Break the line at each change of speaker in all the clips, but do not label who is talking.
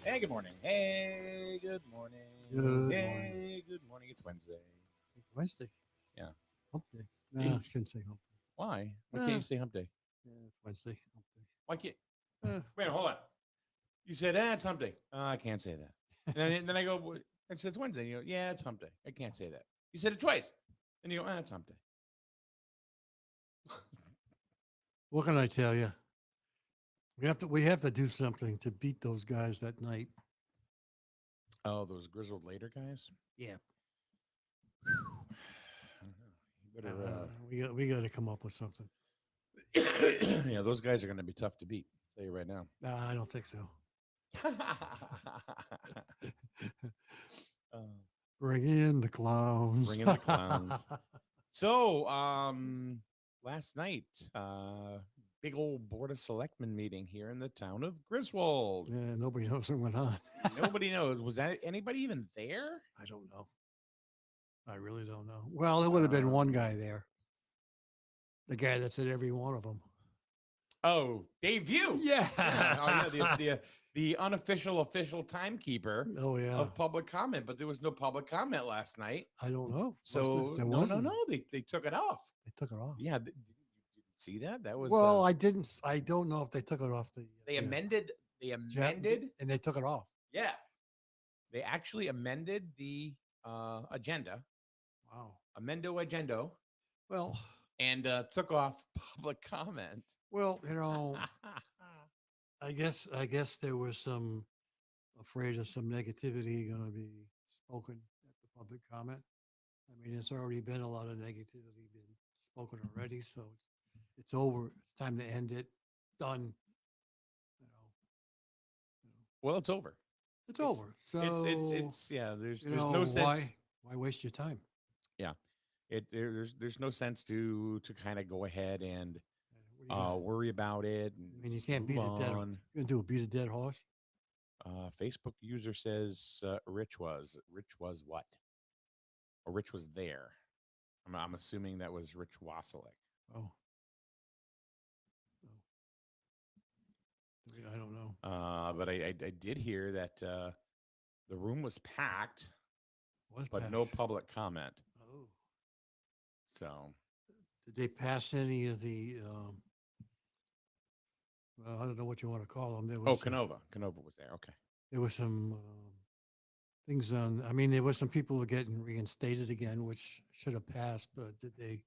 Hey, good morning. Hey, good morning. Good morning. It's Wednesday.
It's Wednesday.
Yeah.
Hump day. No, I shouldn't say hump day.
Why? Why can't you say hump day?
Yeah, it's Wednesday. Hump day.
Why can't? Wait, hold on. You said, it's hump day. I can't say that. And then I go, it says Wednesday. You go, yeah, it's hump day. I can't say that. You said it twice. And you go, it's hump day.
What can I tell you? We have to do something to beat those guys that night.
Oh, those Griswold later guys?
Yeah.
You better,
we got to come up with something.
Yeah, those guys are going to be tough to beat. I'll tell you right now.
I don't think so. Bring in the clowns.
Bring in the clowns. So, last night, big old Board of Selectmen meeting here in the town of Griswold.
Yeah, nobody knows what went on.
Nobody knows. Was that anybody even there?
I don't know. I really don't know. Well, there would have been one guy there. The guy that's at every one of them.
Oh, Dave View.
Yeah.
Oh, yeah. The unofficial official timekeeper.
Oh, yeah.
Of public comment, but there was no public comment last night.
I don't know.
So no. They took it off.
They took it off.
Yeah. Did you see that? That was
well. I didn't. I don't know if they took it off the.
They amended. They
and they took it off.
Yeah. They actually amended the agenda.
Wow.
Amendo agenda.
Well.
And took off public comment.
Well, I guess there was some afraid of some negativity going to be spoken at the public comment. I mean, it's already been a lot of negativity been spoken already, so it's over. It's time to end it. Done.
Well, it's over.
It's over. So
it's yeah. There's no sense.
Why waste your time?
Yeah. There's no sense to kind of go ahead and worry about it. And
I mean, you can't beat a dead. You're gonna do a beat a dead horse.
Facebook user says Rich was what? Or Rich was there. I'm assuming that was Rich Wasilek.
Oh. I don't know.
But I did hear that the room was packed,
packed.
No public comment.
Oh.
So,
did they pass any of the? Well, I don't know what you want to call them. There was
Canova. Canova was there. Okay.
There was some things on. I mean, there was some people who were getting reinstated again, which should have passed. But did they?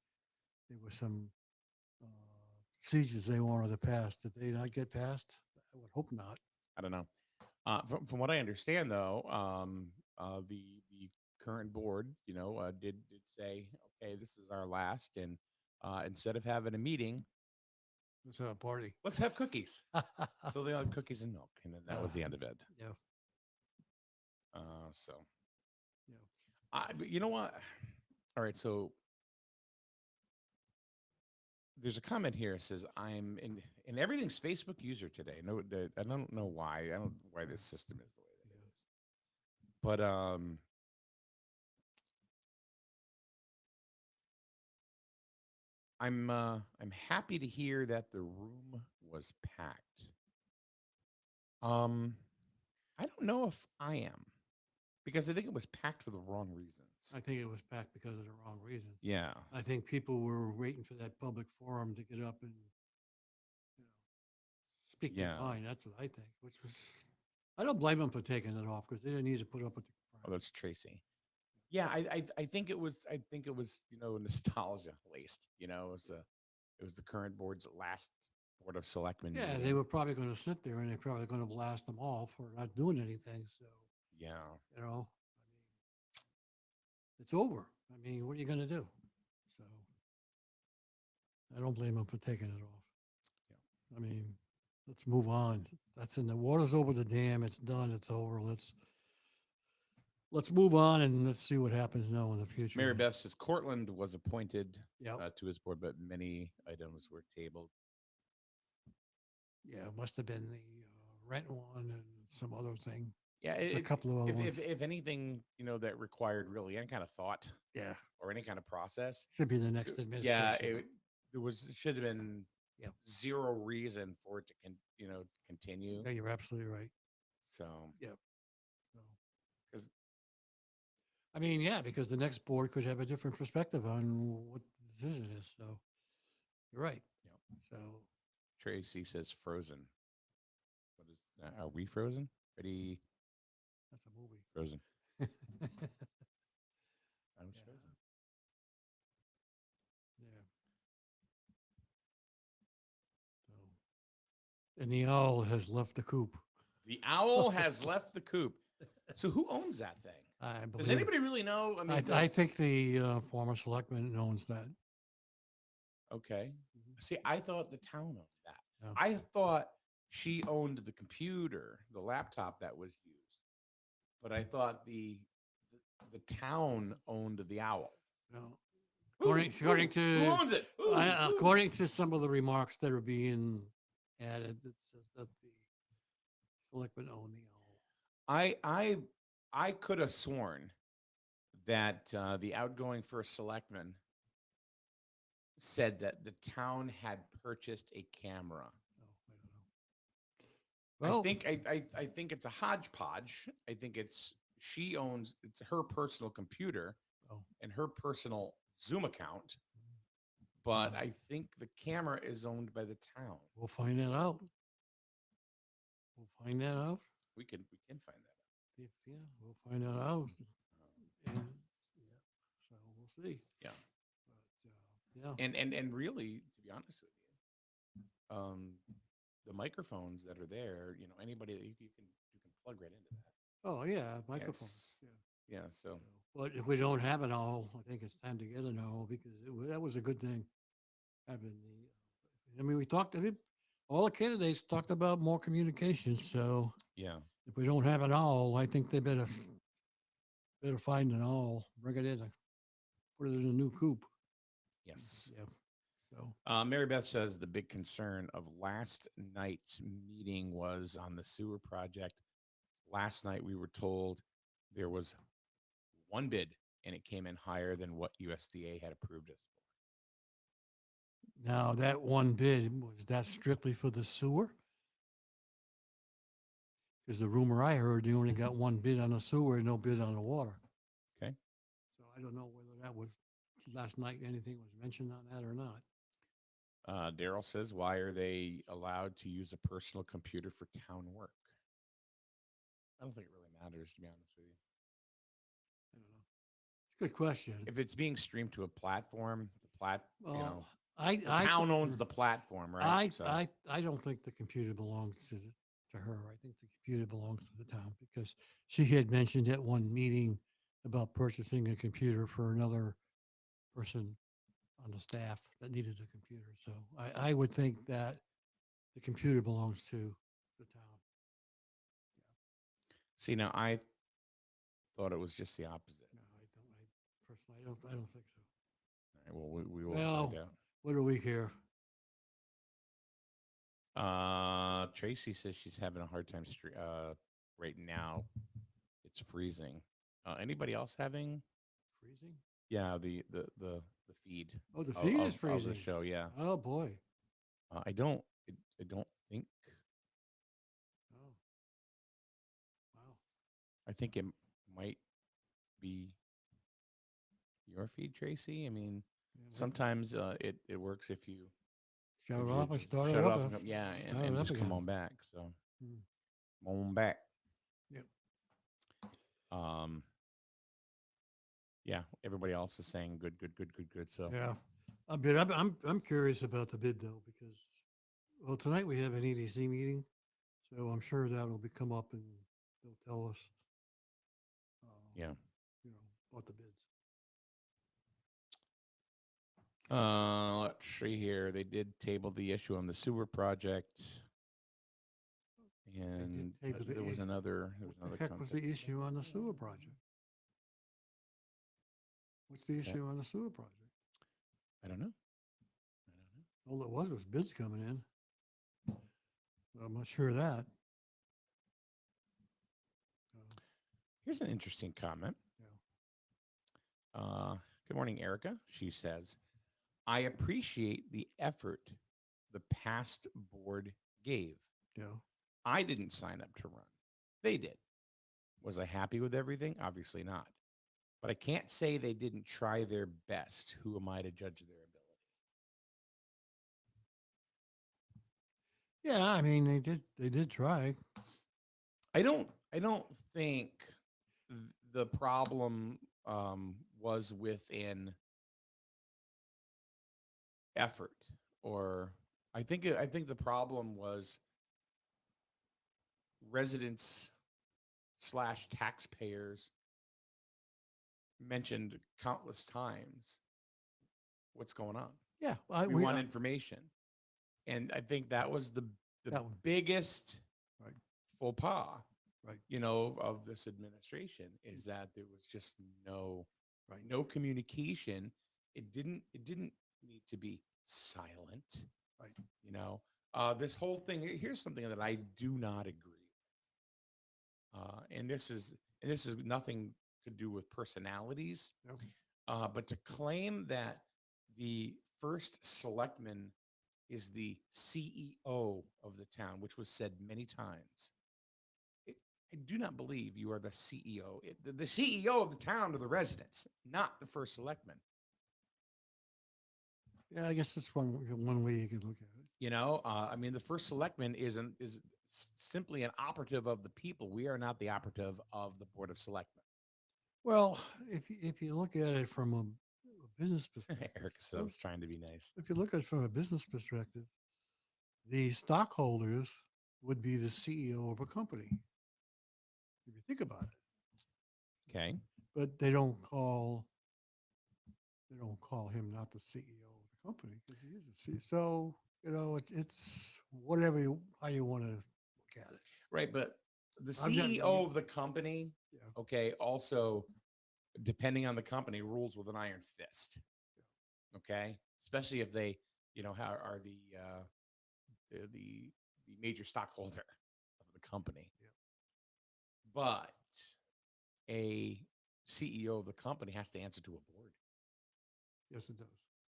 There were some procedures they wanted to pass. Did they not get passed? I would hope not.
I don't know. From what I understand, though, the current board, did say, okay, this is our last, and instead of having a meeting,
let's have a party.
Let's have cookies. So they had cookies and milk, and that was the end of it.
Yeah.
So. Yeah. But you know what? All right. So there's a comment here that says I'm in everything's Facebook user today. No, I don't know why. I don't know why this system is the way that it is. But I'm happy to hear that the room was packed. I don't know if I am. because I think it was packed for the wrong reasons.
I think it was packed because of the wrong reasons.
Yeah.
I think people were waiting for that public forum to get up and, you know, speak their
Yeah.
mind. That's what I think, which was, I don't blame them for taking it off because they didn't need to put up with the
Oh,
crowd.
that's Tracy. Yeah, I think it was, nostalgia laced. It was the current board's last Board of Selectmen
Yeah, they
meeting.
were probably going to sit there and they're probably going to blast them all for not doing anything. So,
Yeah.
you know, it's over. I mean, what are you going to do? So I don't blame them for taking it off.
Yeah.
I mean, let's move on. That's in the water's over the dam. It's done. It's over. Let's move on and let's see what happens now in the future.
Mary Beth says Cortland was appointed
Yep.
to his board, but many items were tabled.
Yeah, it must have been the rent one and some other thing.
Yeah,
A couple of other ones.
if anything, that required really any kind of thought
Yeah,
or any kind of process,
should be the next administration.
there should have been
Yep.
zero reason for it to continue.
Yeah, you're absolutely right.
So
Yep. So,
'cause
I mean, yeah, because the next board could have a different perspective on what the decision is. So you're right.
Yep.
So
Tracy says frozen. What is that? Are we frozen? Ready?
that's a movie.
Frozen. I was
Yeah.
frozen.
Yeah. So, and the owl has left the coop.
The owl has left the coop. So who owns that thing?
I
Does
believe.
anybody really know? I mean,
I think the former selectman owns that.
Okay.
Mhm.
See, I thought the town owned that.
No.
I thought she owned the computer, the laptop that was used, but I thought the town owned the owl.
No.
Who
According to
owns it? Who?
according to some of the remarks that are being added, it says that the selectmen own the owl.
I could have sworn that the outgoing first selectman said that the town had purchased a camera.
No, I don't know. Well,
I think it's a hodgepodge. I think it's her personal computer
oh,
and her personal Zoom account, but I think the camera is owned by the town.
we'll find that out. We'll find that out.
We can find that out.
Yeah, we'll find that out. And yeah, so we'll see.
Yeah.
But, yeah.
And really, to be honest with you, the microphones that are there, anybody that you can plug right into that.
Oh yeah, microphone.
Yes.
Yeah.
Yeah. So
But if we don't have an owl, I think it's time to get an owl because that was a good thing. Having the, I mean, we talked. I mean, all the candidates talked about more communication. So
yeah.
if we don't have an owl, I think they better find an owl, bring it in, put it in a new coop.
Yes.
Yeah. So
Mary Beth says the big concern of last night's meeting was on the sewer project. Last night we were told there was one bid and it came in higher than what USDA had approved us for.
now that one bid was that strictly for the sewer? Because the rumor I heard, you only got one bid on the sewer and no bid on the water.
Okay.
So I don't know whether that was last night, anything was mentioned on that or not.
Daryl says, why are they allowed to use a personal computer for town work? I don't think it really matters, to be honest with you.
I don't know. It's a good question.
If it's being streamed to a platform,
Well,
the town owns the platform, right?
I don't think the computer belongs to her. I think the computer belongs to the town because she had mentioned at one meeting about purchasing a computer for another person on the staff that needed a computer. So I would think that the computer belongs to the town.
See, now I thought it was just the opposite.
No, personally, I don't think so.
All right, well, we will
Well,
find out.
what do we care?
Tracy says she's having a hard time right now. It's freezing. Anybody else having?
Freezing?
Yeah, the feed.
Oh, the feed is freezing.
Of the show, yeah.
Oh boy.
I don't think.
Oh. Wow.
I think it might be your feed, Tracy. I mean,
Yeah,
sometimes it works if you
shut
if
it
you
off and
just
start it
shut it
up.
off and come, yeah,
Start
and
it up
just come
again.
on back. So
Mm.
come on back.
Yep.
Um, yeah, everybody else is saying good, good, good, good, good. So
Yeah. A bit. I'm curious about the bid though, because, well, tonight we have an EDC meeting, so I'm sure that'll be come up and they'll tell us,
yeah.
you know, about the bids.
Let's see here. They did table the issue on the sewer project, and
table the
there was
issue.
another. There was
What
another
the heck was the
concept.
issue on the sewer project? What's the
Okay.
issue on the sewer project?
I don't know. I don't know.
All it was bids coming in. I'm not sure of that.
Here's an interesting comment.
Yeah.
Good morning, Erica. She says, I appreciate the effort the past board gave.
Yeah.
I didn't sign up to run. They did. Was I happy with everything? Obviously not. But I can't say they didn't try their best. Who am I to judge their ability?
Yeah, I mean they did try.
I don't think the problem was within effort, or I think the problem was residents slash taxpayers mentioned countless times what's going on.
Yeah,
We want information, and I think that was the
that one.
biggest
Right.
faux pas,
Right.
you know, of this administration, is that there was just no communication. It didn't need to be silent,
Right.
you know. This whole thing, here's something that I do not agree. And this is nothing to do with personalities,
Yep.
but to claim that the first selectman is the CEO of the town, which was said many times. I do not believe you are the CEO. The CEO of the town are the residents, not the first selectman.
Yeah, I guess that's one way you could look at it.
You know, I mean, the first selectman is simply an operative of the people. We are not the operative of the Board of Selectmen.
Well, if you look at it from a business perspective,
Erica said I was trying to be nice.
if you look at it from a business perspective, the stockholders would be the CEO of a company. If you think about it,
Okay.
but they don't call him not the CEO of the company because he is the CEO. So you know, it's whatever how you want to look at it.
Right, but the
I'm not-
CEO of the company,
Yeah.
okay, also, depending on the company, rules with an iron fist. Okay, especially if they, you know, are the major stockholder of the company.
Yeah.
But a CEO of the company has to answer to a board.
Yes, it does.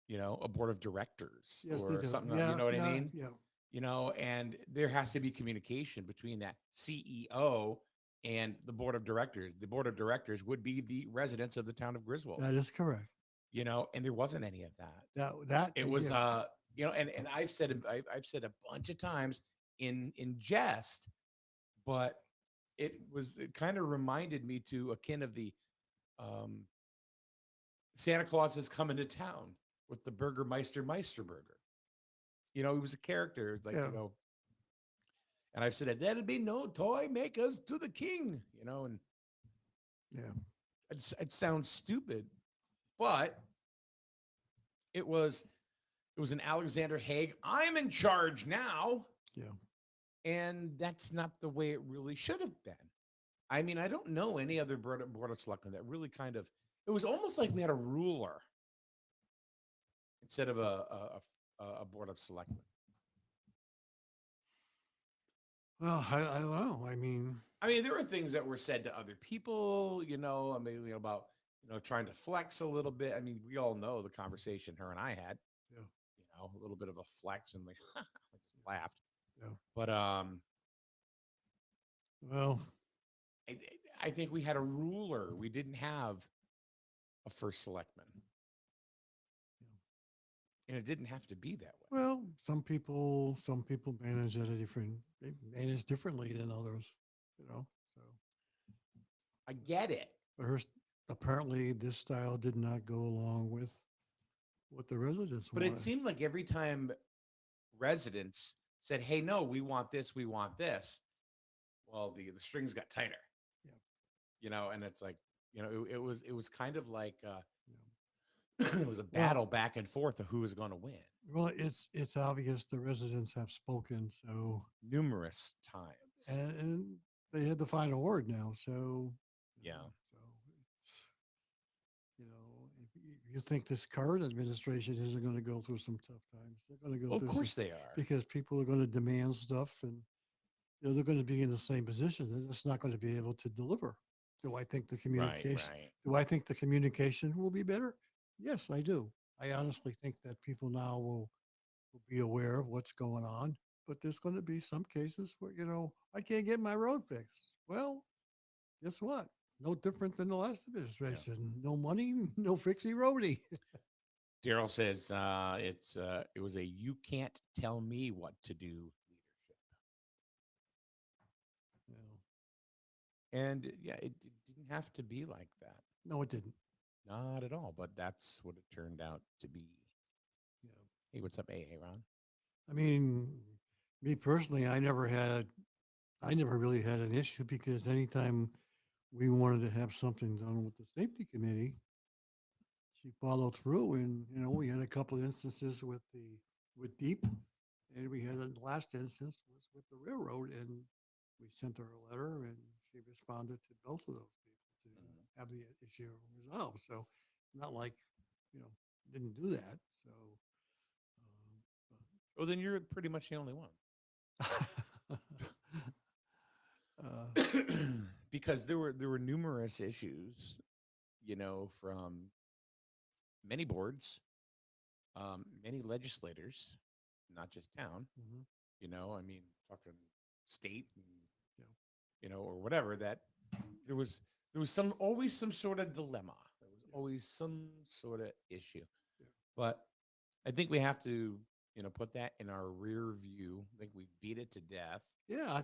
You know, a board of directors,
Yes, they
or
do.
something.
Yeah,
You know what I
no,
mean?
yeah.
You know, and there has to be communication between that CEO and the board of directors. The board of directors would be the residents of the town of Griswold.
That is correct.
You know, and there wasn't any of that.
That
It was
yeah.
you know, and I've said a bunch of times in jest, but it kind of reminded me to akin of the um Santa Claus is coming to town with the Burgermeister Meisterburger. You know, he was a character, like,
Yeah.
you know, and I've said, there'll be no toy makers to the king, you know, and
Yeah.
it sounds stupid, but it was an Alexander Haig, I'm in charge now.
Yeah.
And that's not the way it really should have been. I mean, I don't know any other board of selectmen that really kind of, it was almost like we had a ruler instead of a board of selectmen.
Well, I don't know. I mean,
there were things that were said to other people, you know, I mean, about, you know, trying to flex a little bit. I mean, we all know the conversation her and I had,
yeah.
you know, a little bit of a flex, and like, I just laughed.
Yeah.
But,
Well,
I think we had a ruler. We didn't have a first selectman. And it didn't have to be that way.
Well, some people manage at a different, they manage differently than others, so.
I get it.
But apparently this style did not go along with what the residents
But it
wanted.
seemed like every time residents said, hey, no, we want this, well, the strings got tighter.
Yeah.
And it's like, it was kind of like
Yeah.
it was a battle back and forth of who was going to win
Well, it's obvious the residents have spoken, so,
numerous times.
and they had the final word now, so.
Yeah.
So it's, if you think this current administration isn't going to go through some tough times, they're going to go
Well,
through
of course
some,
they are.
because people are going to demand stuff, and they're going to be in the same position. They're just not going to be able to deliver. Do I think the communication?
Right.
Do I think the communication will be better? Yes, I do. I honestly think that people now will be aware of what's going on. But there's going to be some cases where I can't get my road fixed. Well, guess what? No different than the last administration. No money, no fixie roadie.
Daryl says it was a you can't tell me what to do leadership. And yeah, it didn't have to be like that.
No, it didn't.
Not at all. But that's what it turned out to be.
Yeah.
Hey, what's up, AA Ron?
I mean, me personally, I never really had an issue, because anytime we wanted to have something done with the safety committee, she followed through, and we had a couple of instances with Deep, and we had the last instance was with the railroad, and we sent her a letter, and she responded to both of those people to have the issue resolved. So not like didn't do that. So
Well, then you're pretty much the only one. Because there were numerous issues, from many boards, many legislators, not just town. I mean, talking state, and, or whatever. That there was always some sort of dilemma. There was always some sort of issue. But I think we have to, put that in our rear view. I think we beat it to death.
Yeah, I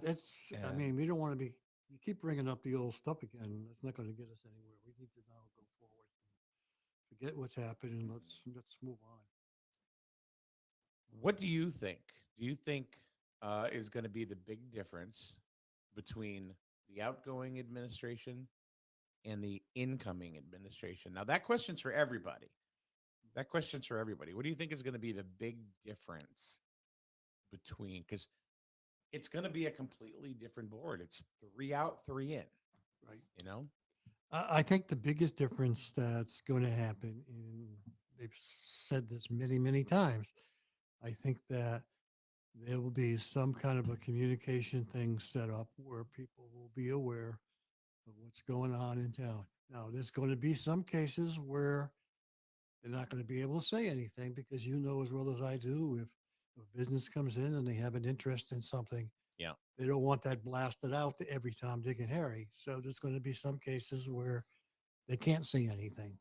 mean, we don't want to be. You keep bringing up the old stuff again. That's not going to get us anywhere. We need to now go forward, and forget what's happened, and let's move on.
What do you think? Do you think is going to be the big difference between the outgoing administration and the incoming administration? Now, that question's for everybody. What do you think is going to be the big difference between? Because it's going to be a completely different board. It's 3 out, 3 in.
Right. I think the biggest difference that's going to happen, and they've said this many, many times, I think that there will be some kind of a communication thing set up where people will be aware of what's going on in town. Now, there's going to be some cases where they're not going to be able to say anything, because as well as I do, if a business comes in and they have an interest in something,
Yeah.
they don't want that blasted out to every Tom, Dick, and Harry. So there's going to be some cases where they can't say anything.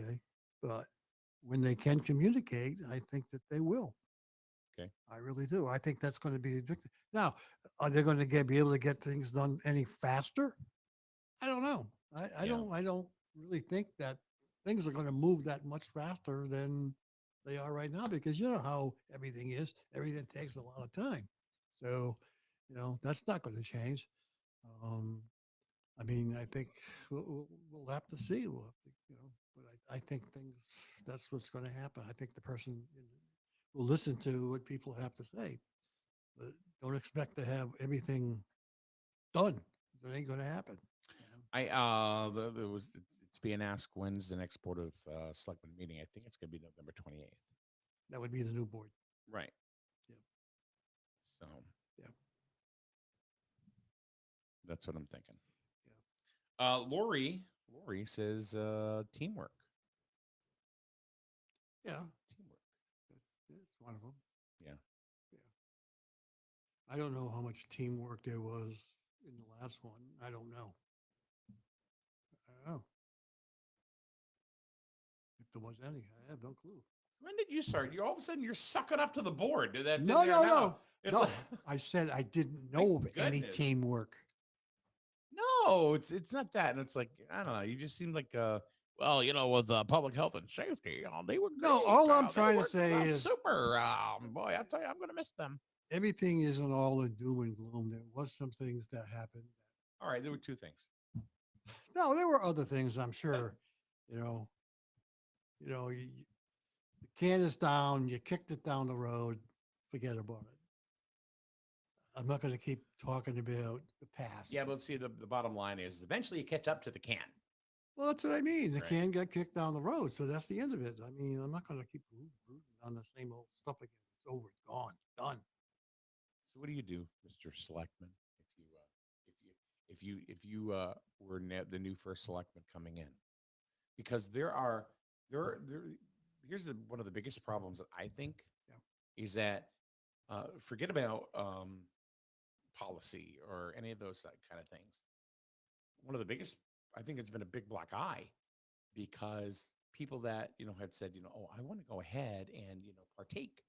Okay. But when they can communicate, I think that they will.
Okay.
I really do. I think that's going to be addictive. Now, are they going to be able to get things done any faster? I don't know. I don't really think that things are going to move that much faster than they are right now, because you know how everything is. Everything takes a lot of time. So, that's not going to change. I mean, I think we'll have to see. We'll have to, but I think that's what's going to happen. I think the person will listen to what people have to say. But don't expect to have everything done. That ain't going to happen.
It's being asked, when's the next Board of Selectmen meeting? I think it's going to be November 28th.
That would be the new board.
Right.
Yep.
So.
Yeah.
That's what I'm thinking.
Yeah.
Lori says teamwork.
Yeah.
Teamwork.
That's one of them.
Yeah.
I don't know how much teamwork there was in the last one. I don't know. was anyhow. I have no clue.
When did you start? You all of a sudden you're sucking up to the board that's in
No,
there
no,
now.
no,
It's
no.
like,
I said I didn't
my
know of any
goodness.
teamwork.
No, it's not that. And it's like, I don't know. You just seem like, well, with public health and safety, they were great.
No, all I'm
They
trying to
worked
say is
super. Boy, I tell you, I'm going to miss them.
everything isn't all in doom and gloom. There was some things that happened.
All right, there were two things.
No, there were other things. I'm sure. You know, the can is down. You kicked it down the road. Forget about it. I'm not going to keep talking about the past.
Yeah, but see, the bottom line is eventually you catch up to the can.
Well, that's what I mean. The
Right.
can got kicked down the road, so that's the end of it. I mean, I'm not going to keep rooting on the same old stuff again. It's over. It's gone. Done.
So what do you do, Mr. Selectman, if you were the new first selectman coming in? Because here's one of the biggest problems that I think is that forget about policy or any of those kind of things. One of the biggest, I think it's been a big black eye because people that, had said, oh, I want to go ahead and, partake,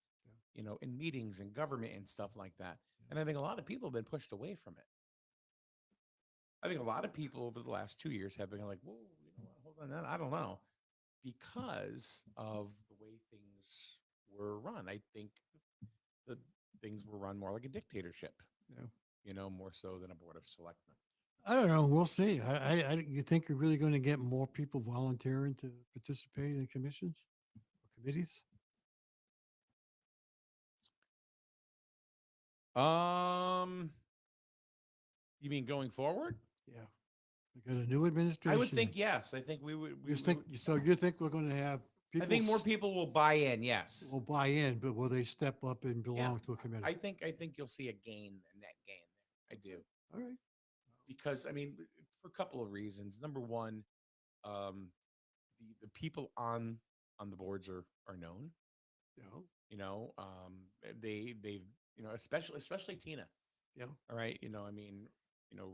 in meetings and government and stuff like that. And I think a lot of people have been pushed away from it. I think a lot of people over the last 2 years have been like, whoa, hold on, I don't know, because of the way things were run. I think the things were run more like a dictatorship, more so than a board of selectmen.
I don't know. We'll see. You think you're really going to get more people volunteering to participate in commissions or committees?
You mean going forward?
Yeah. We got a new administration.
I would think yes. I think we would.
So you think we're going to have people?
I think more people will buy in. Yes,
will buy in, but will they step up and belong to a committee?
I think you'll see a net gain there. I do.
All right.
Because I mean, for a couple of reasons. Number one, the people on the boards are known. They've especially Tina.
Yeah.
All right. I mean,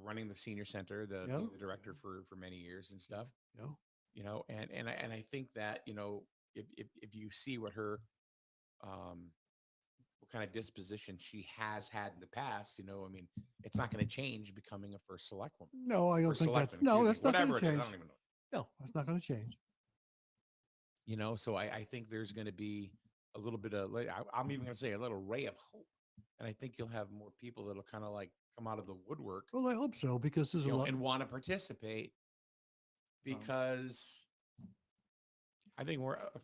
running the senior center, the director for many years and stuff. And I think that, if you see what her, what kind of disposition she has had in the past, I mean, it's not going to change becoming a first selectwoman.
No, I don't think that's, that's not going to change.
I don't even know.
No, that's not going to change.
So I think there's going to be a little bit of, I'm even going to say a little ray of hope. And I think you'll have more people that'll kind of like come out of the woodwork.
Well, I hope so, because there's a lot.
And want to participate because I think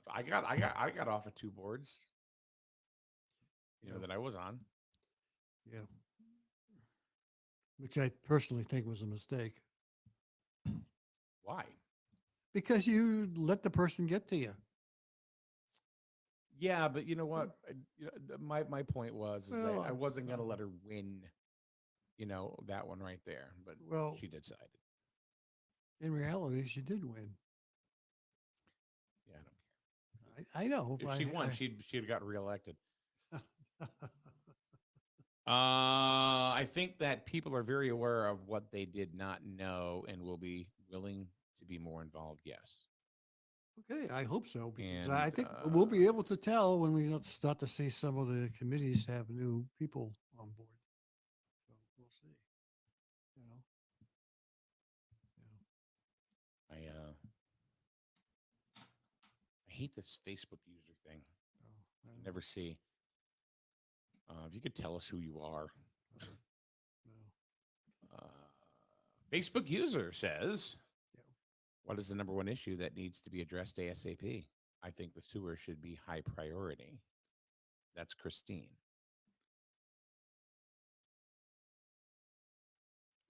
I got off of 2 boards, that I was on.
Yeah. Which I personally think was a mistake.
Why?
Because you let the person get to you.
Yeah, but you know what? My point was that I wasn't going to let her win, that one right there. But she decided.
In reality, she did win.
Yeah, I don't care.
I know.
If she won, she'd have got reelected. I think that people are very aware of what they did not know and will be willing to be more involved. Yes.
Okay, I hope so, because I think we'll be able to tell when we start to see some of the committees have new people on board. So we'll see.
I hate this Facebook user thing. I never see. If you could tell us who you are. Facebook user says, what is the number one issue that needs to be addressed ASAP? I think the sewer should be high priority. That's Christine.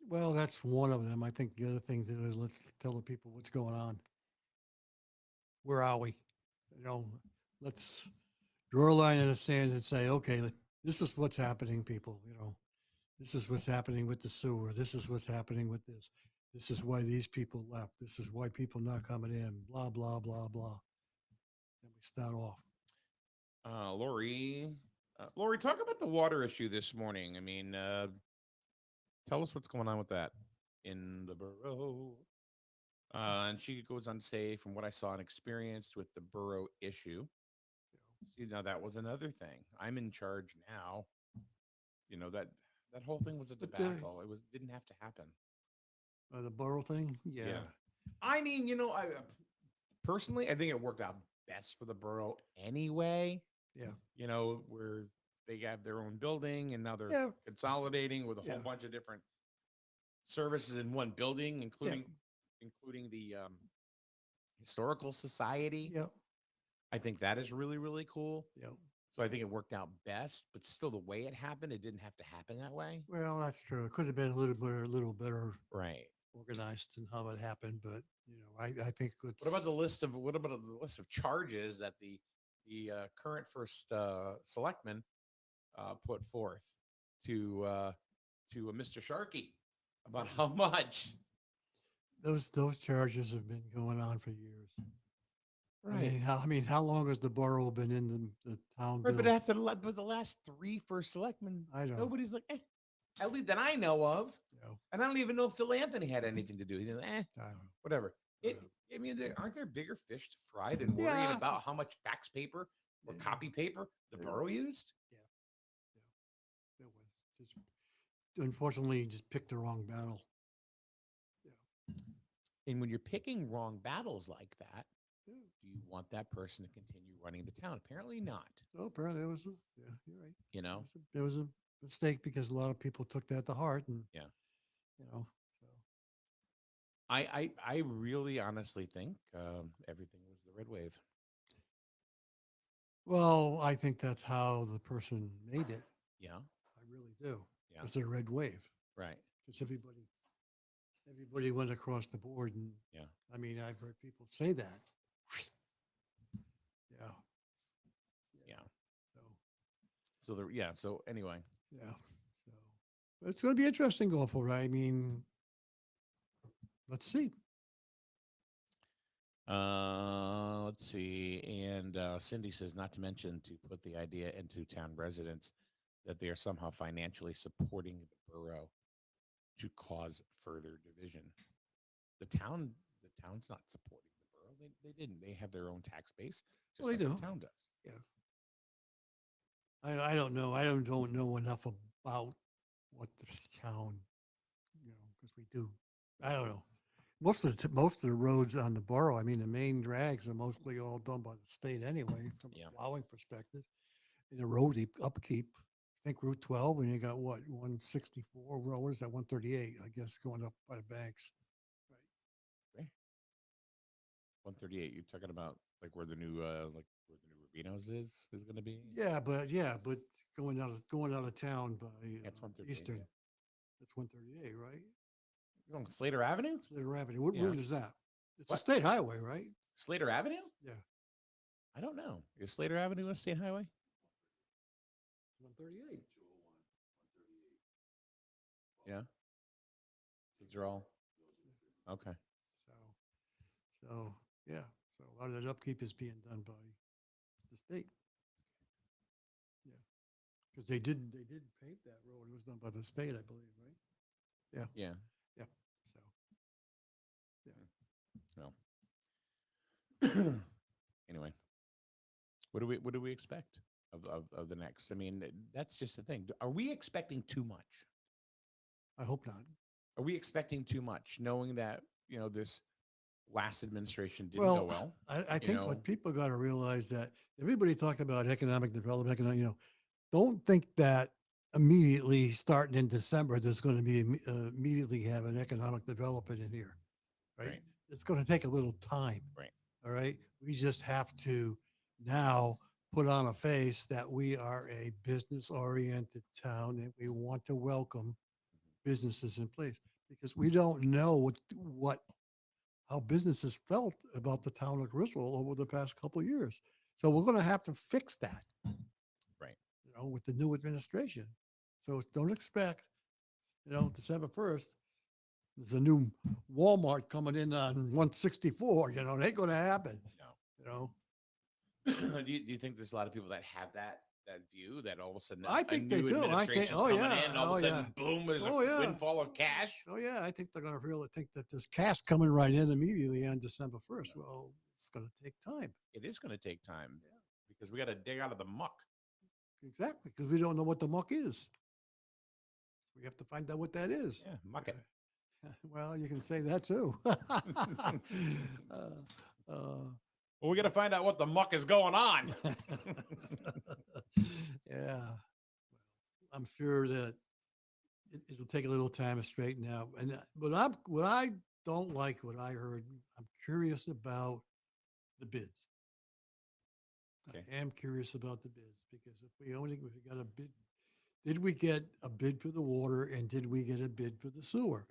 Well, that's one of them. I think the other thing is let's tell the people what's going on. Where are we? Let's draw a line in the sand and say, okay, this is what's happening, people. This is what's happening with the sewer. This is what's happening with this. This is why these people left. This is why people not coming in. Blah, blah, blah, blah. And we start off.
Lori, talk about the water issue this morning. I mean, tell us what's going on with that in the borough. And she goes on to say, from what I saw and experienced with the borough issue, see, now that was another thing. I'm in charge now. You know, that whole thing was a
But
debacle. It didn't have to happen.
the borough thing, yeah,
I mean, I personally, I think it worked out best for the borough anyway.
yeah,
Where they have their own building and now they're
yeah,
consolidating with a
yeah,
whole bunch of different services in one building,
yeah,
including the historical society.
yeah,
I think that is really, really cool.
yeah.
So I think it worked out best, but still the way it happened, it didn't have to happen that way.
Well, that's true. It could have been a little better
Right.
organized in how it happened, but I think it's.
What about the list of charges that the current first selectman put forth to Mr. Sharkey about how much?
Those charges have been going on for years.
Right.
I mean, how long has the borough been in the town
Right, but
bill?
after the last three first selectmen,
I know.
nobody's like, at least that I know of.
No,
And I don't even know if Phil Anthony had anything to do. He's like,
I don't know.
whatever.
Yeah.
I mean, aren't there bigger fish to fry than worrying
Yeah.
about how much fax paper or
Yeah.
copy paper the
Yeah.
borough used?
It was just, unfortunately, you just picked the wrong battle.
And when you're picking wrong battles like that,
Yeah.
do you want that person to continue running the town? Apparently not.
Oh, apparently it was. Yeah, you're right.
You know?
It was a mistake because a lot of people took that to heart, and
Yeah.
So.
I really honestly think everything was the red wave.
Well, I think that's how the person made it.
Yeah.
I really do.
Yeah.
It's a red wave.
Right.
Because everybody went across the board, and
Yeah.
I mean, I've heard people say that. Yeah.
Yeah.
So
So anyway.
yeah. So it's going to be interesting going forward. I mean, let's see.
Let's see. And Cindy says, not to mention to put the idea into town residents that they are somehow financially supporting the borough to cause further division. The town's not supporting the borough. They didn't. They have their own tax base. Just
Well, they
like
do.
the town does.
Yeah. I don't know. I don't know enough about what the town, because we do. I don't know. Most of the roads on the borough, I mean, the main drags are mostly all done by the state anyway, from
Yeah.
a plowing perspective. And the road upkeep, I think Route 12, and you got what, 164, what is that, 138, I guess, going up by the banks.
Okay. 138. You're talking about like where the new Rubino's is going to be?
Yeah, but going out of town by
That's 138.
Eastern, that's 138, right?
You're going Slater Avenue?
Slater Avenue. What
Yeah.
route is that? It's a
What?
state highway, right?
Slater Avenue?
Yeah.
I don't know. Is Slater Avenue a state highway?
138.
Yeah. These are all okay.
So yeah. So a lot of that upkeep is being done by the state. Yeah. Because they did pave that road. It was done by the state, I believe, right? Yeah.
Yeah.
Yeah. So
Well. Anyway, what do we expect of the next? I mean, that's just the thing. Are we expecting too much?
I hope not.
Are we expecting too much, knowing that this last administration didn't go well?
I think what people got to realize that everybody talked about economic development, don't think that immediately starting in December, there's going to be immediately have an economic development in here, right?
Right.
It's going to take a little time.
Right.
All right. We just have to now put on a face that we are a business oriented town and we want to welcome businesses in place, because we don't know how businesses felt about the town of Griswold over the past couple of years. So we're going to have to fix that,
Right.
with the new administration. So don't expect, December 1st, there's a new Walmart coming in on 164, it ain't going to happen,
No. Do you think there's a lot of people that have that that view that all of a sudden
I
a
think they
new
do. I think,
administration's
oh
coming
yeah,
in, all
oh
of a
yeah,
sudden, boom, there's
oh
a
yeah.
windfall of cash.
Oh yeah, I think they're going to really think that this cash coming right in immediately on December 1st. Well, it's going to take time.
It is going to take time because we got to dig out of the muck.
Exactly, because we don't know what the muck is. So we have to find out what that is.
Yeah, muck it.
Well, you can say that too.
Well, we got to find out what the muck is going on.
Yeah, I'm sure that it'll take a little time to straighten out. And what I don't like, what I heard, I'm curious about the bids.
Okay.
I am curious about the bids because if we got a bid, did we get a bid for the water and did we get a bid for the sewer?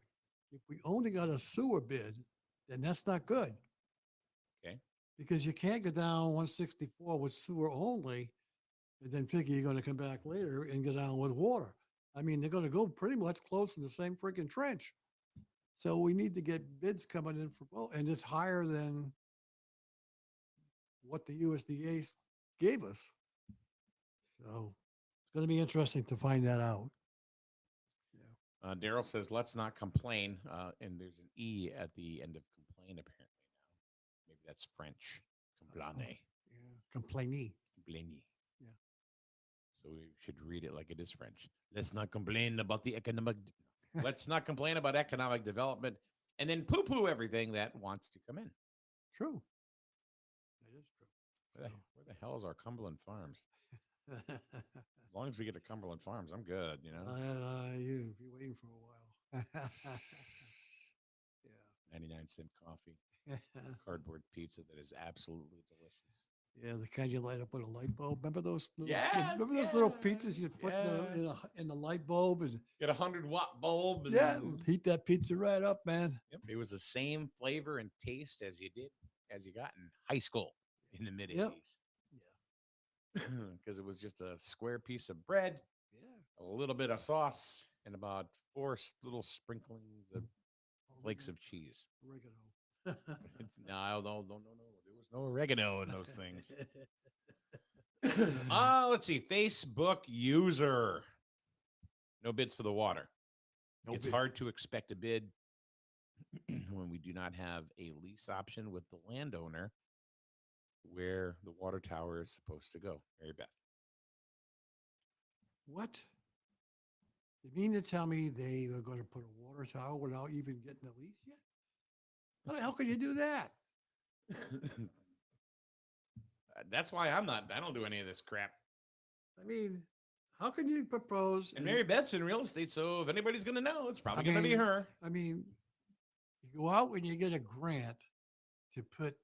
If we only got a sewer bid, then that's not good.
Okay.
Because you can't go down 164 with sewer only and then figure you're going to come back later and go down with water. I mean, they're going to go pretty much close in the same freaking trench. So we need to get bids coming in for both, and it's higher than what the USDA gave us. So it's going to be interesting to find that out. Yeah.
Daryl says, let's not complain. And there's an E at the end of complain, apparently now. Maybe that's French. Complainer.
Yeah. Complainy.
Complainy.
Yeah.
So we should read it like it is French. Let's not complain about the economic. Let's not complain about economic development and then poo-poo everything that wants to come in.
True. That is true.
Where the hell is our Cumberland Farms? As long as we get to Cumberland Farms, I'm good, you know?
You've been waiting for a while. Yeah.
99-cent coffee, cardboard pizza that is absolutely delicious.
Yeah, the kind you light up with a light bulb. Remember those?
Yes,
Remember those little pizzas you put in the light bulb and
get 100-watt bulb. And
heat that pizza right up, man.
Yep, it was the same flavor and taste as you got in high school in the mid 80s.
Yep. Yeah.
Because it was just a square piece of bread, a little bit of sauce, and about 4 little sprinklings of flakes of cheese.
Oregano.
No. There was no oregano in those things. Let's see. Facebook user. No bids for the water. It's hard to expect a bid when we do not have a lease option with the landowner where the water tower is supposed to go. Mary Beth.
What? You mean to tell me they are going to put a water tower without even getting the lease yet? How the hell can you do that?
That's why I don't do any of this crap.
I mean, how can you propose?
And Mary Beth's in real estate, so if anybody's going to know, it's probably going to be her.
I mean, you go out and you get a grant to put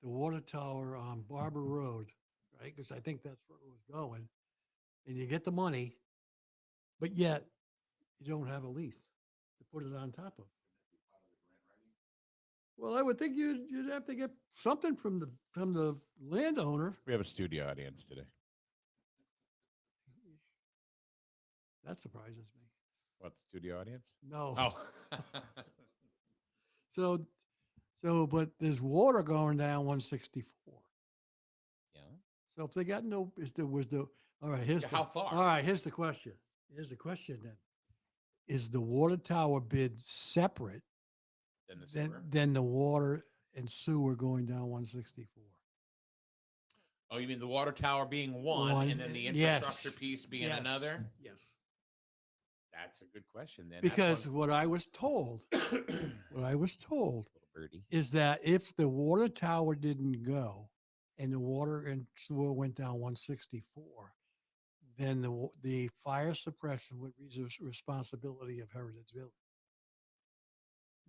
the water tower on Barber Road, right? Because I think that's where it was going. And you get the money, but yet you don't have a lease to put it on top of. Well, I would think you'd have to get something from the landowner.
We have a studio audience today.
That surprises me.
What, the studio audience?
No.
Oh.
So, but there's water going down 164.
Yeah.
So if they got no, all right,
how far?
All right, here's the question. Here's the question then. Is the water tower bid separate than the water and sewer going down 164?
Oh, you mean the water tower being one and then the infrastructure piece being another?
Yes.
That's a good question then.
Because what I was told is that if the water tower didn't go and the water and sewer went down 164, then the fire suppression would be the responsibility of Heritage Village.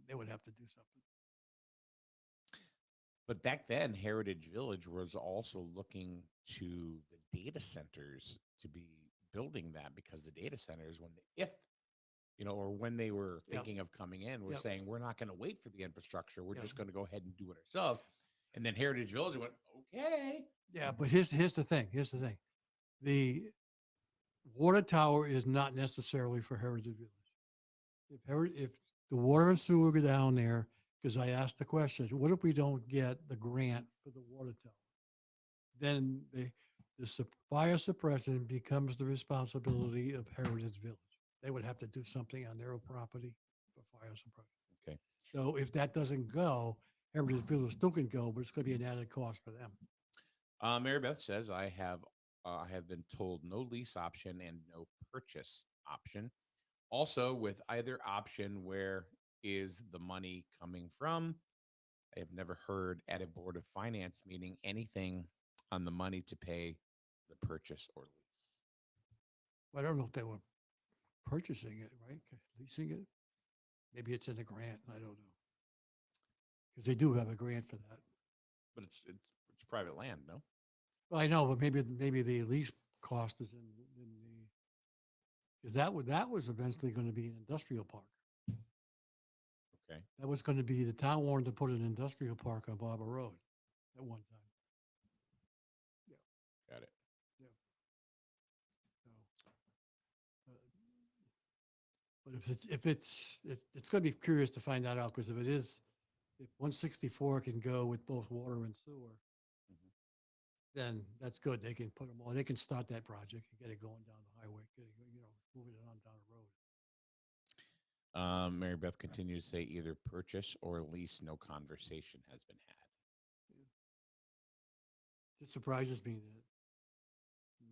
They would have to do something.
But back then, Heritage Village was also looking to the data centers to be building that, because the data centers, when they were thinking of coming in, were saying, we're not going to wait for the infrastructure. We're just going to go ahead and do it ourselves. And then Heritage Village went, okay.
Yeah, but here's the thing. The water tower is not necessarily for Heritage Village. If the water and sewer go down there, because I asked the question, what if we don't get the grant for the water tower? Then fire suppression becomes the responsibility of Heritage Village. They would have to do something on their property for fire suppression.
Okay.
So if that doesn't go, Heritage Village still can go, but it's going to be an added cost for them.
Mary Beth says, I have been told no lease option and no purchase option. Also, with either option, where is the money coming from? I have never heard at a Board of Finance meeting anything on the money to pay the purchase or lease.
I don't know if they were purchasing it, right? Leasing it. Maybe it's in a grant. I don't know. Because they do have a grant for that.
But it's private land, no?
Well, I know, but maybe the lease cost is in the, because that was eventually going to be an industrial park.
Okay.
That was going to be, the town wanted to put an industrial park on Barber Road at one time.
Got it.
So, but it's going to be curious to find that out, because if 164 can go with both water and sewer,
Mhm.
then that's good. They can put them all. They can start that project and get it going down the highway, moving it on down the road.
Mary Beth continues to say either purchase or lease. No conversation has been had.
It surprises me that.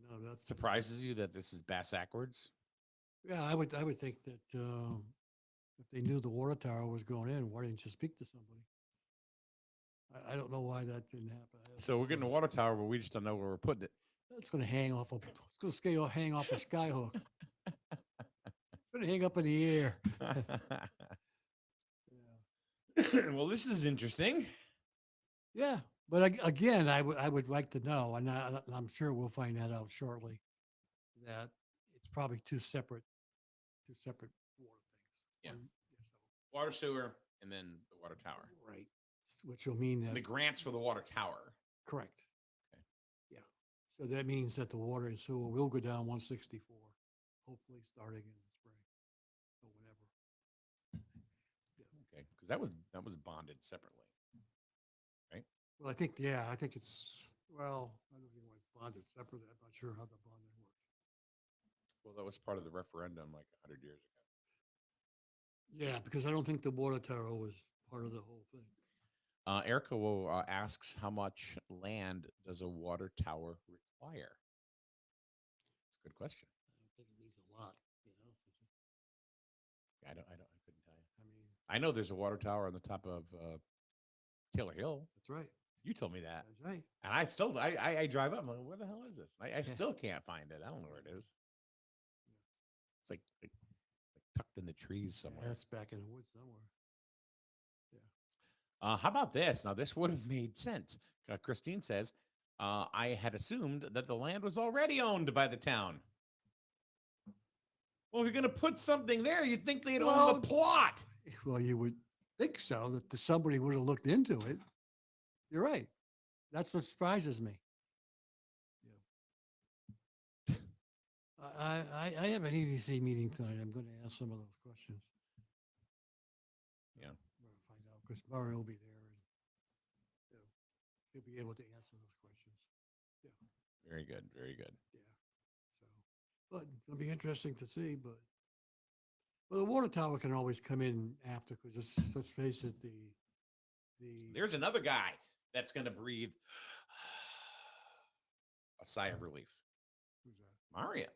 No, that's
Surprises you that this is bass backwards?
Yeah, I would think that if they knew the water tower was going in, why didn't you speak to somebody? I don't know why that didn't happen.
So we're getting a water tower, but we just don't know where we're putting it.
It's going to hang off. It's going to hang off a skyhook. It's going to hang up in the air.
Well, this is interesting.
Yeah, but again, I would like to know, and I'm sure we'll find that out shortly, that it's probably two separate water things.
Yeah.
So,
Water sewer and then the water tower.
right. Which will mean that
The grants for the water tower.
correct.
Okay.
Yeah. So that means that the water and sewer will go down 164, hopefully starting in the spring or whenever.
Okay, because that was bonded separately.
Well, I think it's, well, I don't think it was bonded separately. I'm not sure how the bonding works.
Well, that was part of the referendum like 100 years ago.
Yeah, because I don't think the water tower was part of the whole thing.
Erica asks, how much land does a water tower require? It's a good question.
I don't think it needs a lot,
I couldn't tell you.
I mean,
I know there's a water tower on the top of Taylor Hill.
that's right.
You told me that.
That's right.
And I still, I drive up. I'm like, where the hell is this? I still can't find it. I don't know where it is. It's like tucked in the trees somewhere.
That's back in the woods somewhere.
How about this? Now, this would have made sense. Christine says, I had assumed that the land was already owned by the town. Well, if you're going to put something there, you'd think they'd own the plot.
Well, you would think so, that somebody would have looked into it. You're right. That's what surprises me. I have an EDC meeting tonight. I'm going to ask some of those questions.
Yeah.
We're going to find out, because Mario will be there, and he'll be able to answer those questions.
Very good. Very good.
Yeah. So, but it's going to be interesting to see. But the water tower can always come in after, because let's face it,
There's another guy that's going to breathe a sigh of relief.
who's that?
Mario.
Yeah.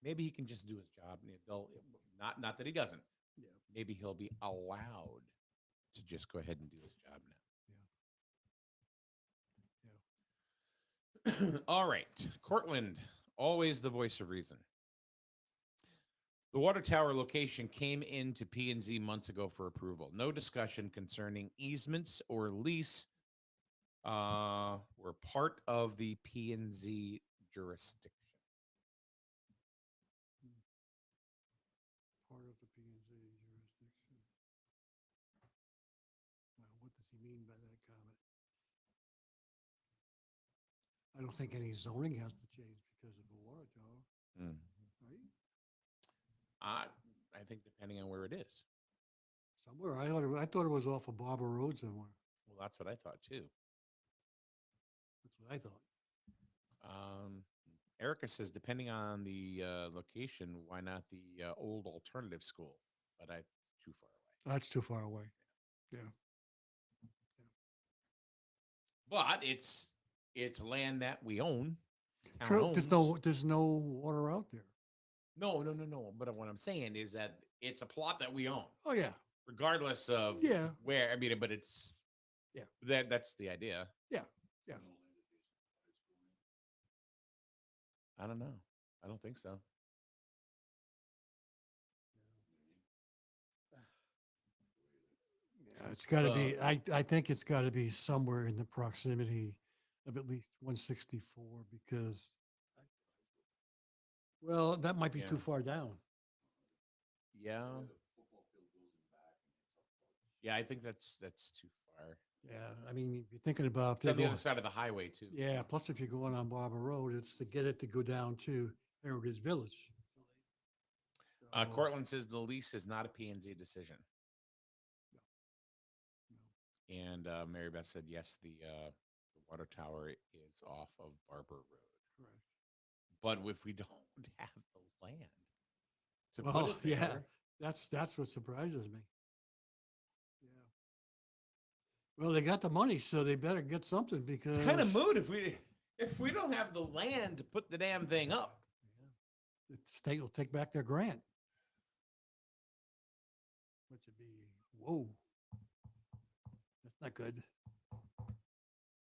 Maybe he can just do his job. Not that he doesn't.
Yeah.
Maybe he'll be allowed to just go ahead and do his job now.
Yeah.
All right. Cortland, always the voice of reason. The water tower location came into P&Z months ago for approval. No discussion concerning easements or lease were part of the P&Z jurisdiction.
Part of the P&Z jurisdiction. Now, what does he mean by that comment? I don't think any zoning has to change because of a water tower, right?
I think depending on where it is.
Somewhere. I thought it was off of Barber Road somewhere.
Well, that's what I thought too.
That's what I thought.
Erica says, depending on the location, why not the old alternative school? But I too far away.
That's too far away. Yeah.
But it's land that we own. Town
True.
owns.
There's no water out there.
No. But what I'm saying is that it's a plot that we own,
Oh yeah.
regardless of
Yeah.
where. I mean, but it's
Yeah.
That's the idea.
Yeah. Yeah.
I don't know. I don't think so.
It's got to be. I think it's got to be somewhere in the proximity of at least 164 because, well, that might be too
Yeah.
far down.
Yeah. Yeah, I think that's too far.
Yeah, I mean, if you're thinking about
It's on the other side of the highway too.
yeah. Plus, if you're going on Barber Road, it's to get it to go down to Heritage Village. So,
Cortland says the lease is not a P&Z decision.
no.
And Mary Beth said, yes, the water tower is off of Barber Road.
Correct.
But if we don't have the land to
Well,
put it
yeah,
there,
that's what surprises me. Yeah. Well, they got the money, so they better get something because
it's kind of moot if we don't have the land to put the damn thing up.
yeah, the state will take back their grant. Which would be whoa. That's not good.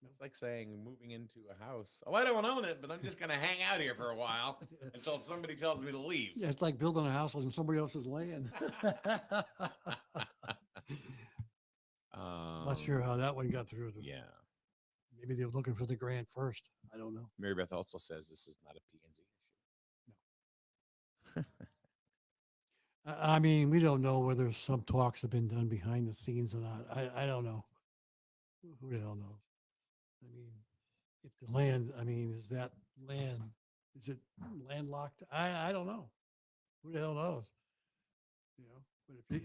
It's like saying moving into a house. Oh, I don't own it, but I'm just going to hang out here for a while until somebody tells me to leave.
Yeah, it's like building a house on somebody else's land. Not sure how that one got through.
Yeah.
Maybe they were looking for the grant first. I don't know.
Mary Beth also says this is not a P&Z issue.
I mean, we don't know whether some talks have been done behind the scenes or not. I don't know. Who the hell knows? I mean, if the land, I mean, is that land, is it landlocked? I don't know. Who the hell knows? You know, but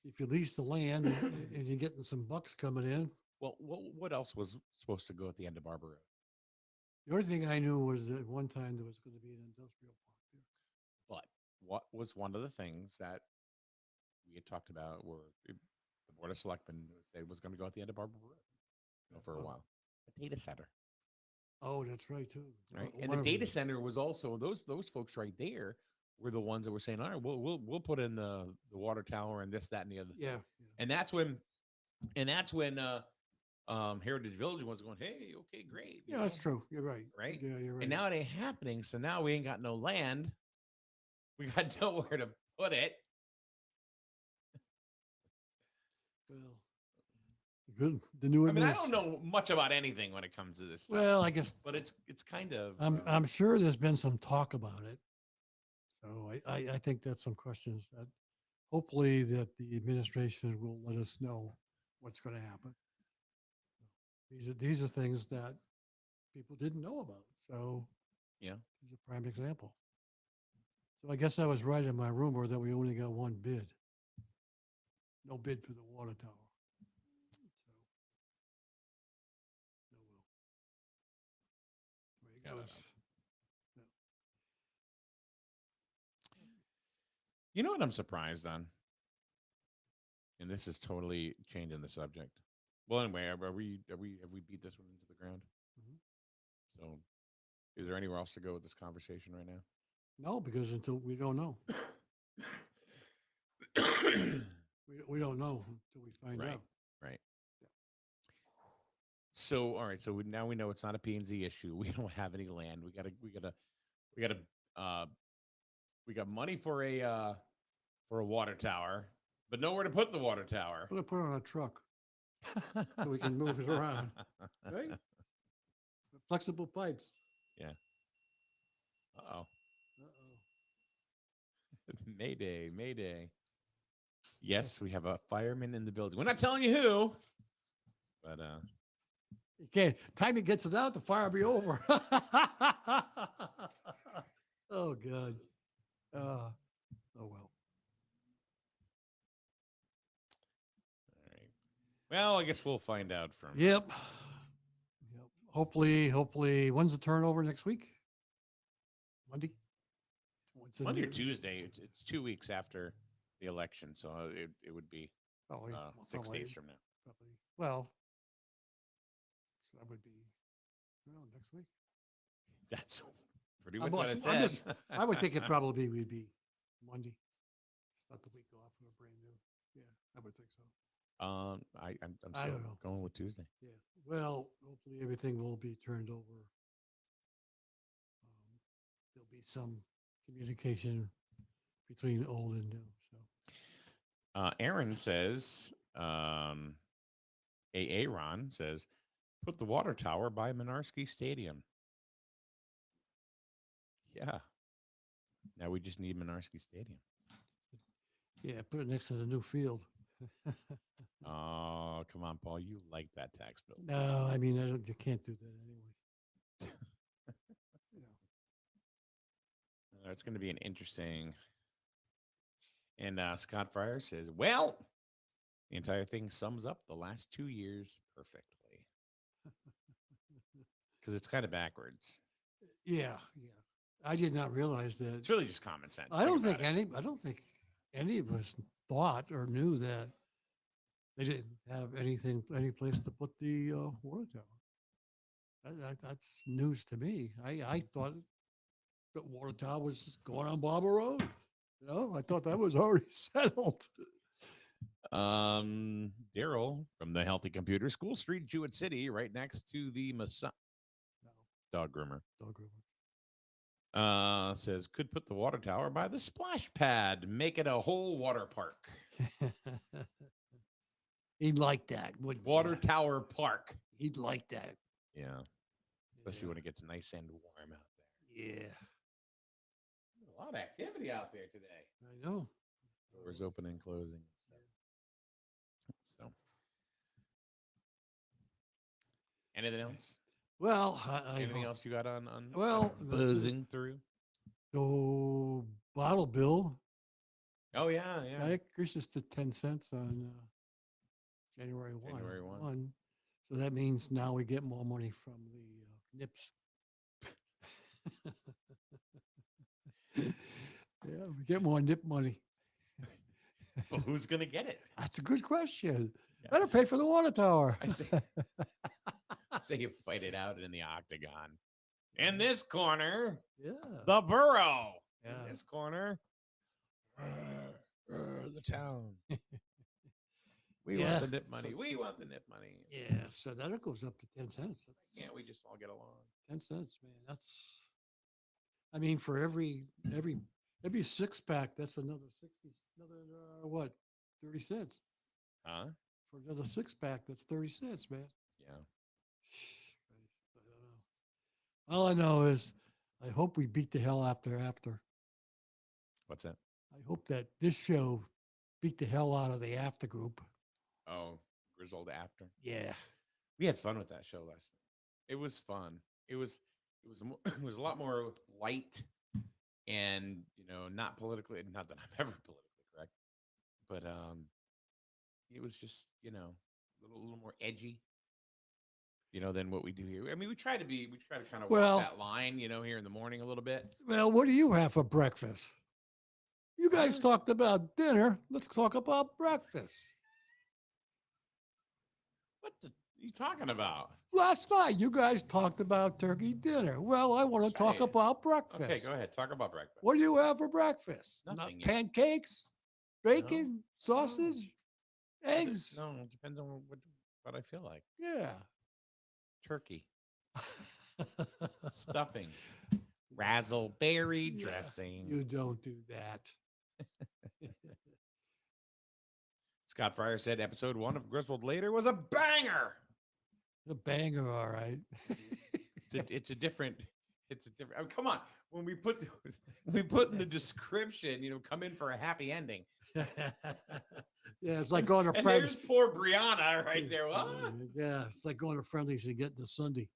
if you lease the land and you're getting some bucks coming in.
Well, what else was supposed to go at the end of Barber Road?
The only thing I knew was that one time there was going to be an industrial park there.
But what was one of the things that we had talked about were the Board of Selectmen said was going to go at the end of Barber Road, for a while? A data center.
Oh, that's right too.
Right. And the data center was also those folks right there were the ones that were saying, all right, we'll put in the water tower and this, that, and the other.
Yeah.
And that's when Heritage Village was going, hey, okay, great.
Yeah, that's true. You're right.
Right.
Yeah, you're right.
And now it ain't happening. So now we ain't got no land. We got nowhere to put it.
Well, good. The new
I mean, I don't know much about anything when it comes to this stuff.
Well, I guess,
but it's kind of.
I'm sure there's been some talk about it. So I think that's some questions that hopefully that the administration will let us know what's going to happen. These are things that people didn't know about. So
yeah,
here's a prime example. So I guess I was right in my rumor that we only got one bid. No bid for the water tower. So, no will. There it goes.
You know what I'm surprised on? And this is totally changing the subject. Well, anyway, have we beat this one into the ground?
Mhm.
So, is there anywhere else to go with this conversation right now?
No, because until we don't know. we don't know until we find out.
Right. Yeah. So, all right. So now we know it's not a P&Z issue. We don't have any land. We got money for a water tower, but nowhere to put the water tower.
We're gonna put it on a truck so we can move it around, right? Flexible pipes.
Yeah. Uh-oh.
Uh-oh.
Mayday. Yes, we have a fireman in the building. We're not telling you who, but
you can't. Time he gets it out, the fire will be over. Oh God. Oh well.
All right. Well, I guess we'll find out from.
Yep. hopefully, when's the turnover next week? Monday? What's the
Monday or
new-
Tuesday. It's 2 weeks after the election, so it would be
Oh, yeah,
6
probably-
days from now.
probably. Well, so that would be, next week.
That's pretty
I'm
much what it
also- I'm
says.
just- I would think it probably would be Monday. Start the week off with a brand new. Yeah, I would think so.
I'm
I
still
don't know.
going with Tuesday.
Yeah. Well, hopefully everything will be turned over. There'll be some communication between old and new. So
Aaron says, Ron says, put the water tower by Menarski Stadium. Yeah. Now we just need Menarski Stadium.
yeah, put it next to the new field.
Oh, come on, Paul. You like that tax bill.
No, I mean, you can't do that anyway. You know.
It's going to be an interesting. And Scott Fryer says, well, the entire thing sums up the last 2 years perfectly. Because it's kind of backwards.
Yeah, yeah. I did not realize that.
It's really just common sense.
I don't think any of us thought or knew that they didn't have any place to put the water tower. That's news to me. I thought the water tower was just going on Barber Road. I thought that was already settled.
Daryl from the Healthy Computer, School Street, Jewett City, right next to the
No,
dog groomer.
dog groomer.
Says could put the water tower by the splash pad, make it a whole water park.
He'd like that, wouldn't
Water
ya?
tower park.
He'd like that.
Yeah. Especially when it gets nice and warm out there.
Yeah,
A lot of activity out there today.
I know.
Doors open and closing and stuff. So anything else?
Well,
Anything else you got on
Well,
buzzing through?
So bottle bill,
Oh yeah, yeah.
that increases to 10 cents on January 1.
January 1.
So that means now we get more money from the NIPS. Yeah, we get more NIP money.
Well, who's gonna get it?
That's a good question.
Yeah.
Better pay for the water tower.
I say you fight it out in the octagon. In this corner,
Yeah.
the borough.
Yeah.
In this corner, the town. We
Yeah.
want the nip money. We want the nip money.
Yeah. So that goes up to 10 cents. That's
Can't we just all get along?
10 cents, man. I mean, for every 6-pack, that's another 60, what, 30 cents.
Huh?
For another 6-pack, that's 30 cents, man.
Yeah.
I don't know. All I know is I hope we beat the hell after.
What's that?
I hope that this show beat the hell out of the after group.
Oh, Griswold After.
Yeah.
We had fun with that show last night. It was fun. It was it was a lot more light and not politically, not that I'm ever politically correct, but it was just a little more edgy than what we do here. I mean, we try to kind of
Well-
walk that line here in the morning a little bit.
Well, what do you have for breakfast? You guys talked about dinner. Let's talk about breakfast.
What are you talking about?
Last night, you guys talked about turkey dinner. Well, I want to talk
Right.
about breakfast.
Okay, go ahead. Talk about breakfast.
What do you have for breakfast?
Nothing yet.
Pancakes, bacon, sausage, eggs.
No, it depends on what I feel like.
Yeah.
Turkey, stuffing, razzleberry
Yeah,
dressing.
You don't do that.
Scott Fryer said episode 1 of Griswold Later was a banger.
A banger, all right.
It's a different. I mean, come on. When we put in the description, come in for a happy ending.
Yeah, it's like going to
And
friends.
there's poor Brianna right there. What?
Yeah, it's like going to friendlies and getting the Sunday.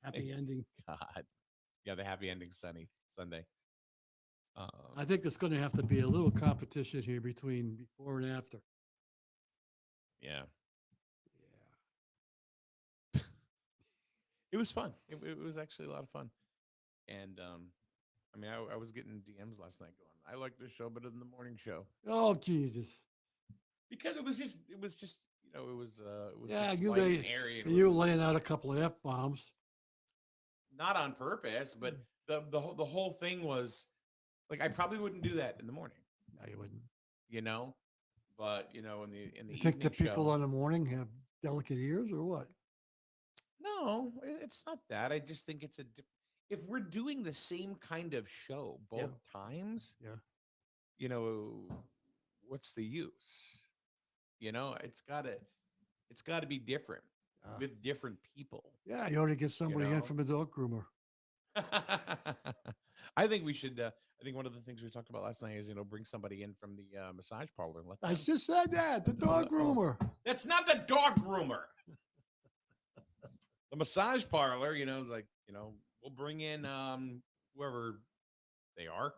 Happy ending.
God. Yeah, the happy ending Sunday.
I think there's going to have to be a little competition here between before and after.
Yeah. It was fun. It was actually a lot of fun. And I mean, I was getting DMs last night going, I like this show better than the morning show
Oh, Jesus.
because it was just it was
Yeah,
just
you
light
lay,
and airy, and
and
it
you
was
laying out a couple of F-bombs.
not on purpose, but the whole thing was like I probably wouldn't do that in the morning,
No, you wouldn't.
you know, but in the
You think the
evening
people
show,
in the morning have delicate ears or what?
no, it's not that. I just think it's if we're doing the same kind of show
Yeah.
both times,
Yeah.
What's the use? It's gotta be different with different people.
Yeah, you ought to get somebody in
know?
from a dog groomer.
I think we should. I think one of the things we talked about last night is bring somebody in from the massage parlor and let
I
them.
just said that, the dog groomer.
That's not the dog groomer. The massage parlor, we'll bring in whoever they are,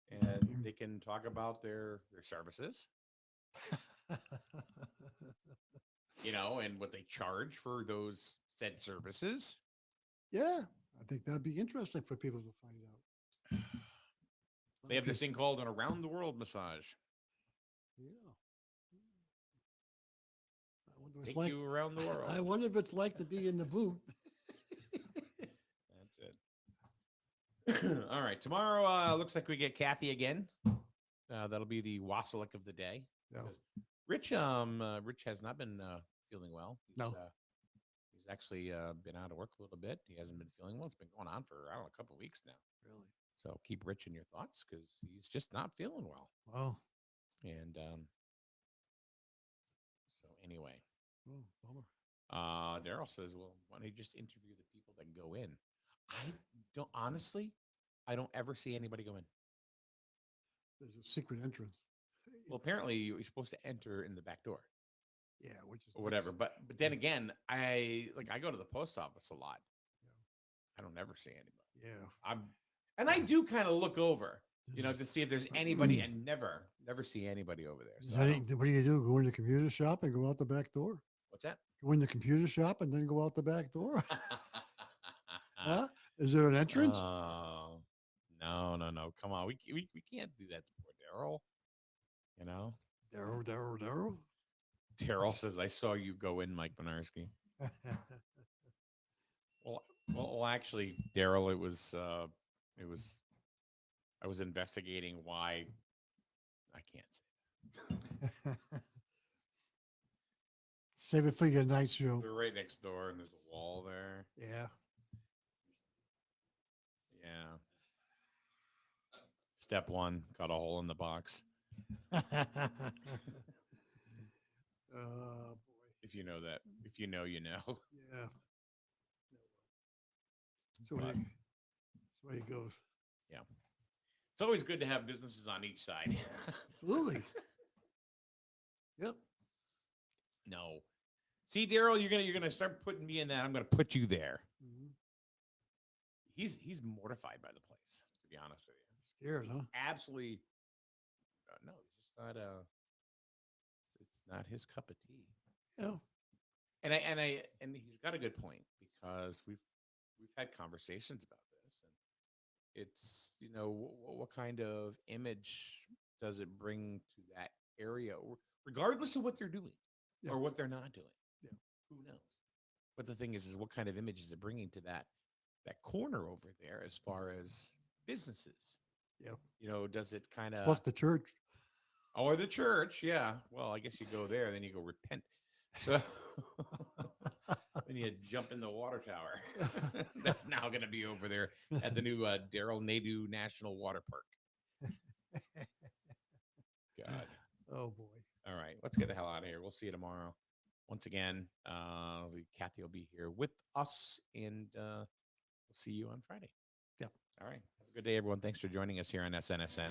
and they can talk about their services, and what they charge for those said services.
Yeah, I think that'd be interesting for people to find out.
They have this thing called an around the world massage.
Yeah. I wonder if it's
Take
like,
you around the world.
I wonder if it's like to be in the boot.
That's it. All right. Tomorrow looks like we get Kathy again. That'll be the Wassilic of the day.
Yeah.
Rich has not been feeling well.
No.
He's actually been out of work a little bit. He hasn't been feeling well. It's been going on for, I don't know, a couple of weeks now.
Really?
So keep Rich in your thoughts because he's just not feeling well.
Wow.
And so anyway.
Oh, bummer.
Daryl says, well, why don't you just interview the people that go in? I don't ever see anybody go in.
There's a secret entrance.
Well, apparently you're supposed to enter in the back door.
Yeah, which is
Or whatever. But then again, I go to the post office a lot. Yeah. I don't ever see anybody.
Yeah.
And I do kind of look over, to see if there's anybody, and never see anybody over there. So
what do you do? Go in the computer shop and go out the back door?
What's that?
Go in the computer shop and then go out the back door? Huh? Is there an entrance?
No. Come on. We can't do that to poor Daryl.
Daryl?
Daryl says, I saw you go in, Mike Benarski. Well, actually, Daryl, I was investigating why. I can't say that.
Save it for your night show.
They're right next door, and there's a wall there.
Yeah.
Yeah. Step one, got a hole in the box.
Boy.
If you know that. If you know, you know.
Yeah. So that's the way it goes.
Yeah. It's always good to have businesses on each side.
Absolutely. Yep.
No. See, Daryl, you're gonna start putting me in that. I'm gonna put you there.
Mm-hmm.
He's mortified by the place, to be honest with you.
Scared, huh?
Absolutely. No, he's just not. It's not his cup of tea.
Yeah.
And he's got a good point because we've had conversations about this, and it's what kind of image does it bring to that area, regardless of what they're doing or what they're not doing.
Yeah.
Who knows? But the thing is what kind of image is it bringing to that corner over there as far as businesses?
Yeah.
Does it kind of
plus the church?
Or the church? Yeah. Well, I guess you go there, then you go repent. So then you jump in the water tower. That's now going to be over there at the new Daryl Nadu National Water Park. God.
Oh boy.
All right, let's get the hell out of here. We'll see you tomorrow. Once again, Kathy will be here with us, and we'll see you on Friday.
Yeah.
All right. Have a good day, everyone. Thanks for joining us here on SNSN.